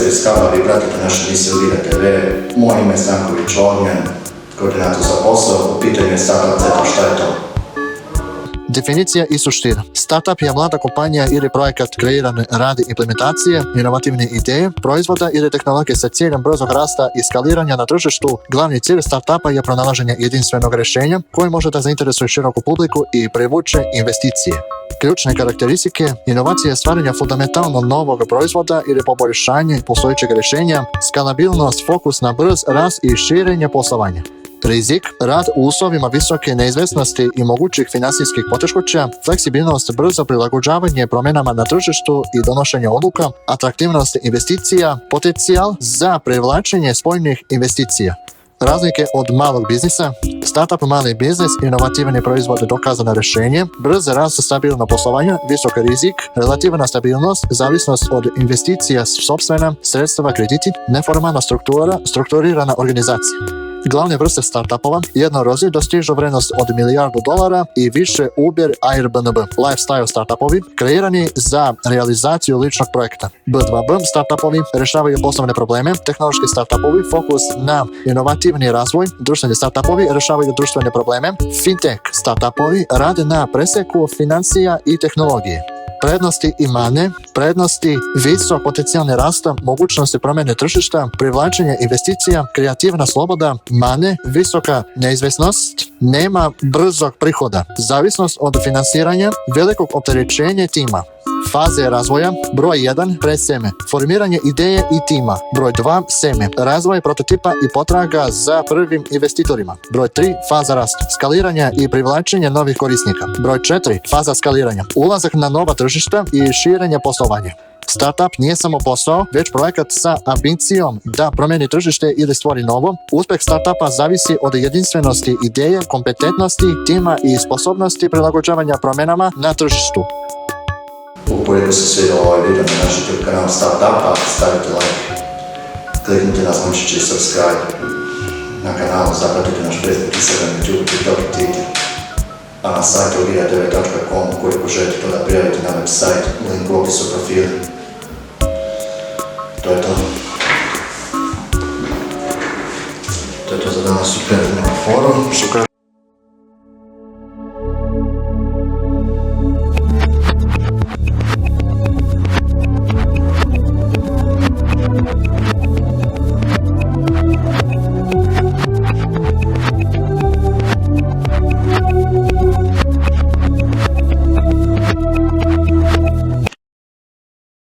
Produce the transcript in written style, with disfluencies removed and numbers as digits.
iz Skala, vi pratite našu emisiju Vida TV. Moje ime je Stanković Ognjen, koordinator za posao. U pitanju je Startup Centar, šta je to? Definicija i suština. Startup je mlada kompanija ili projekat kreiran radi implementacije, inovativne ideje, proizvoda ili tehnologije sa ciljem brzog rasta i skaliranja na tržištu. Glavni cilj startupa je pronalaženje jedinstvenog rješenja koje može da zainteresuje široku publiku i privuče investicije. Ključne karakteristike: inovacije stvaranja fundamentalno novog proizvoda ili poboljšanje postojećeg rješenja, skalabilnost, fokus na brz rast i širenje poslovanja. Rizik, rad u uslovima visoke neizvjesnosti i mogućih financijskih poteškoća, fleksibilnost, brzo prilagođavanje promjenama na tržištu i donošenje odluka, atraktivnost investicija, potencijal za privlačenje spoljnih investicija. Razlike od malog biznisa: startup mali biznis, inovativni proizvod, dokazano rješenje, brz rast, stabilno poslovanje, visok rizik, relativna stabilnost, zavisnost od investicija, sopstvena sredstva, krediti, neformalna struktura, strukturirana organizacija. Glavne vrste startupova: jednorozi dostižu vrednost od $1 milijardu i više. Uber, Airbnb. Lifestyle startupovi kreirani za realizaciju ličnog projekta. B2B startupovi rješavaju poslovne probleme. Tehnološki startupovi fokus na inovativni razvoj. Društveni startupovi rješavaju društvene probleme. Fintech startupovi rade na preseku financija i tehnologije. Prednosti i mane: prednosti, visok potencijalni rasta, mogućnosti promjene tržišta, privlačenje investicija, kreativna sloboda. Mane: visoka neizvjesnost, nema brzog prihoda, zavisnost od finansiranja, velikog opterećenja tima. Faze razvoja: broj 1, preseme, formiranje ideje i tima. Broj 2, seme, razvoj prototipa i potraga za prvim investitorima. Broj 3, faza rasta, skaliranja i privlačenja novih korisnika. Broj 4, faza skaliranja, ulazak na nova tržišta i širenje poslovanja. Startup nije samo posao, već projekat sa ambicijom da promijeni tržište ili stvori novo. Uspjeh startupa zavisi od jedinstvenosti ideje, kompetentnosti tima i sposobnosti prilagođavanja promjenama na tržištu. Ukoliko se svidio ovaj video na naš YouTube kanal Startupa, stavite like, kliknite na zvončiće i subscribe na kanalu, zapratite naš Facebook, Instagram, YouTube, TikTok i Twitter. A na sajtu vidatv.com, ukoliko želite to da prijavite na web sajt, link u opisu profila. To je to. To je to za danas u predivnom forum. Super.